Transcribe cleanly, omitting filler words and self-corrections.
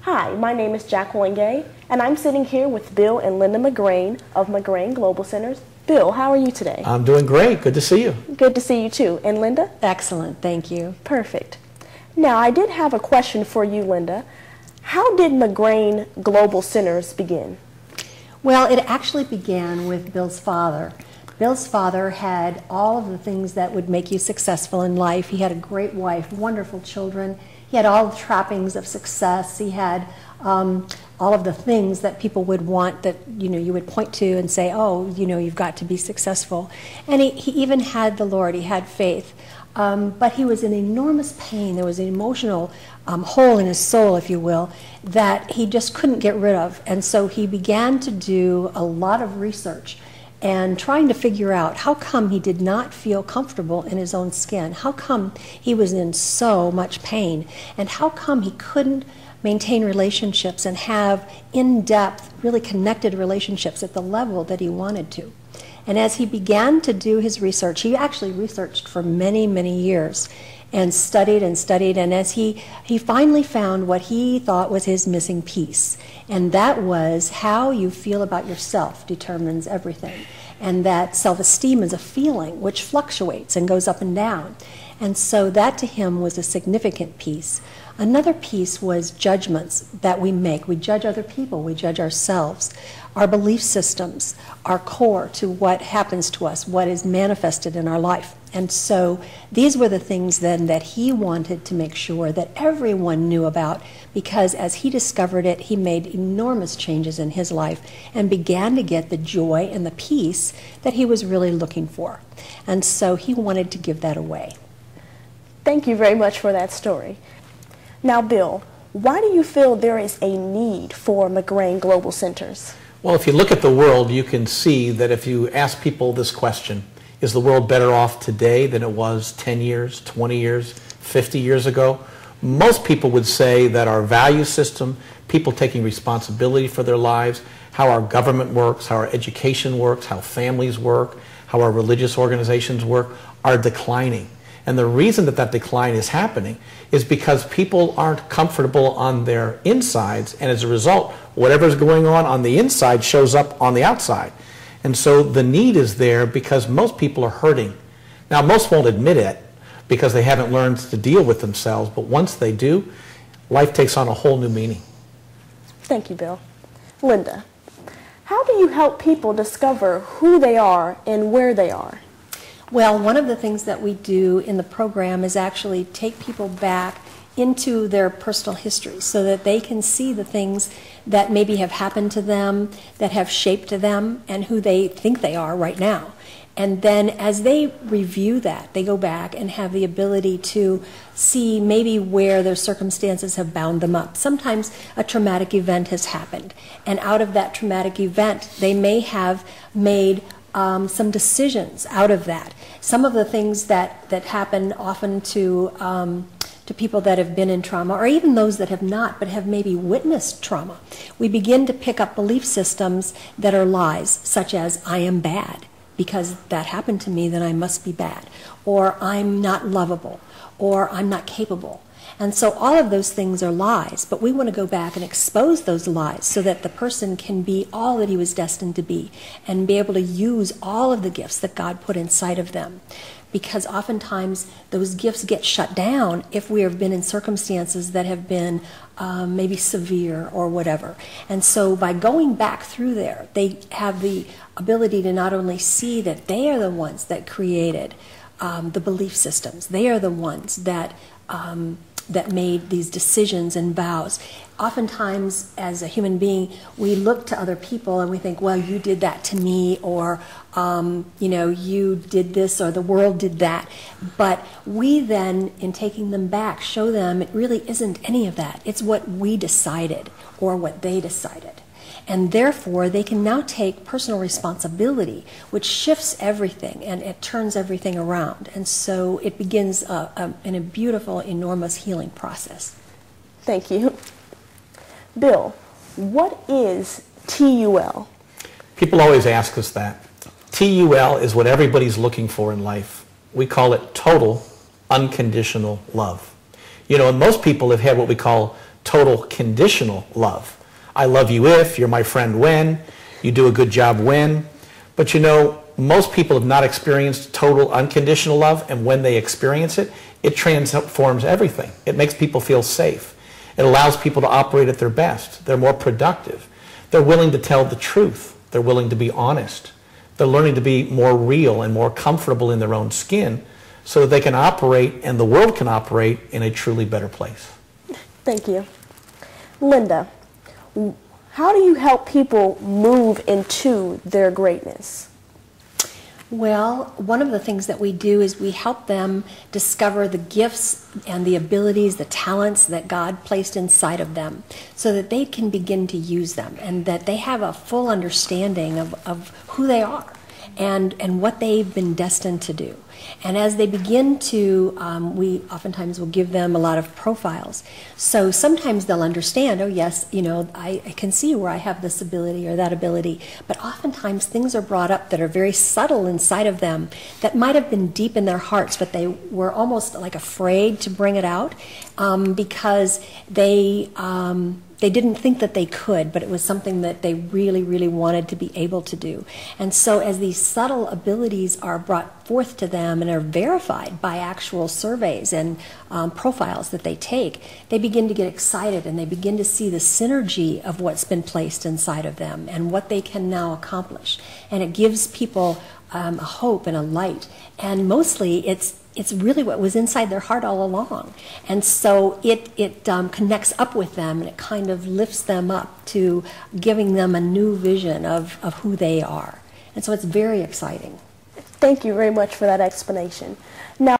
Hi, my name is Jacqueline Gay, and I'm sitting here with Bill and Linda McGrane of McGrane Global Centers. Bill, how are you today? I'm doing great. Good to see you. Good to see you too. And Linda? Excellent, thank you. Perfect. Now, I did have a question for you, Linda. How did McGrane Global Centers begin? Well, it actually began with Bill's father. Bill's father had all of the things that would make you successful in life. He had a great wife, wonderful children. He had all the trappings of success. He had all of the things that people would want, that you would point to and say, oh, you've got to be successful. And he even had the Lord. He had faith. But he was in enormous pain. There was an emotional hole in his soul, if you will, that he just couldn't get rid of. And so he began to do a lot of research and trying to figure out how come he did not feel comfortable in his own skin, how come he was in so much pain, and how come he couldn't maintain relationships and have in-depth, really connected relationships at the level that he wanted to. And as he began to do his research, he actually researched for many, many years and studied, and as he finally found what he thought was his missing piece. And that was how you feel about yourself determines everything. And that self-esteem is a feeling which fluctuates and goes up and down. And so that to him was a significant piece. Another piece was judgments that we make. We judge other people, we judge ourselves. Our belief systems are core to what happens to us, what is manifested in our life. And so these were the things then that he wanted to make sure that everyone knew about, because as he discovered it, he made enormous changes in his life and began to get the joy and the peace that he was really looking for. And so he wanted to give that away. Thank you very much for that story. Now, Bill, why do you feel there is a need for McGrane Global Centers? Well, if you look at the world, you can see that if you ask people this question, is the world better off today than it was 10 years, 20 years, 50 years ago? Most people would say that our value system, people taking responsibility for their lives, how our government works, how our education works, how families work, how our religious organizations work, are declining. And the reason that decline is happening is because people aren't comfortable on their insides, and as a result, whatever's going on the inside shows up on the outside. And so the need is there because most people are hurting. Now, most won't admit it because they haven't learned to deal with themselves, but once they do, life takes on a whole new meaning. Thank you, Bill. Linda, how do you help people discover who they are and where they are? Well, one of the things that we do in the program is actually take people back into their personal history so that they can see the things that maybe have happened to them, that have shaped them, and who they think they are right now. And then as they review that, they go back and have the ability to see maybe where their circumstances have bound them up. Sometimes a traumatic event has happened, and out of that traumatic event, they may have made some decisions out of that. Some of the things that happen often to people that have been in trauma, or even those that have not, but have maybe witnessed trauma, we begin to pick up belief systems that are lies, such as, I am bad, because that happened to me, then I must be bad, or I'm not lovable, or I'm not capable. And so all of those things are lies, but we want to go back and expose those lies so that the person can be all that he was destined to be and be able to use all of the gifts that God put inside of them. Because oftentimes those gifts get shut down if we have been in circumstances that have been maybe severe or whatever. And so by going back through there, they have the ability to not only see that they are the ones that created the belief systems, they are the ones that made these decisions and vows. Oftentimes, as a human being, we look to other people and we think, well, you did that to me, or, you did this, or the world did that. But we then, in taking them back, show them it really isn't any of that. It's what we decided, or what they decided. And therefore, they can now take personal responsibility, which shifts everything and it turns everything around. And so it begins in a beautiful, enormous healing process. Thank you. Bill, what is TUL? People always ask us that. TUL is what everybody's looking for in life. We call it total unconditional love. And most people have had what we call total conditional love. I love you if, you're my friend when, you do a good job when. But you know, most people have not experienced total unconditional love, and when they experience it, it transforms everything. It makes people feel safe. It allows people to operate at their best. They're more productive. They're willing to tell the truth. They're willing to be honest. They're learning to be more real and more comfortable in their own skin so that they can operate and the world can operate in a truly better place. Thank you. Linda, how do you help people move into their greatness? Well, one of the things that we do is we help them discover the gifts and the abilities, the talents that God placed inside of them so that they can begin to use them and that they have a full understanding of who they are and what they've been destined to do. And as they begin to, we oftentimes will give them a lot of profiles. So sometimes they'll understand, oh yes, you know, I can see where I have this ability or that ability. But oftentimes things are brought up that are very subtle inside of them that might have been deep in their hearts, but they were almost like afraid to bring it out because they didn't think that they could, but it was something that they really, really wanted to be able to do. And so as these subtle abilities are brought forth to them and are verified by actual surveys and profiles that they take, they begin to get excited and they begin to see the synergy of what's been placed inside of them and what they can now accomplish. And it gives people a hope and a light. And mostly it's really what was inside their heart all along. And so it connects up with them and it kind of lifts them up to giving them a new vision of who they are. And so it's very exciting. Thank you very much for that explanation. Now,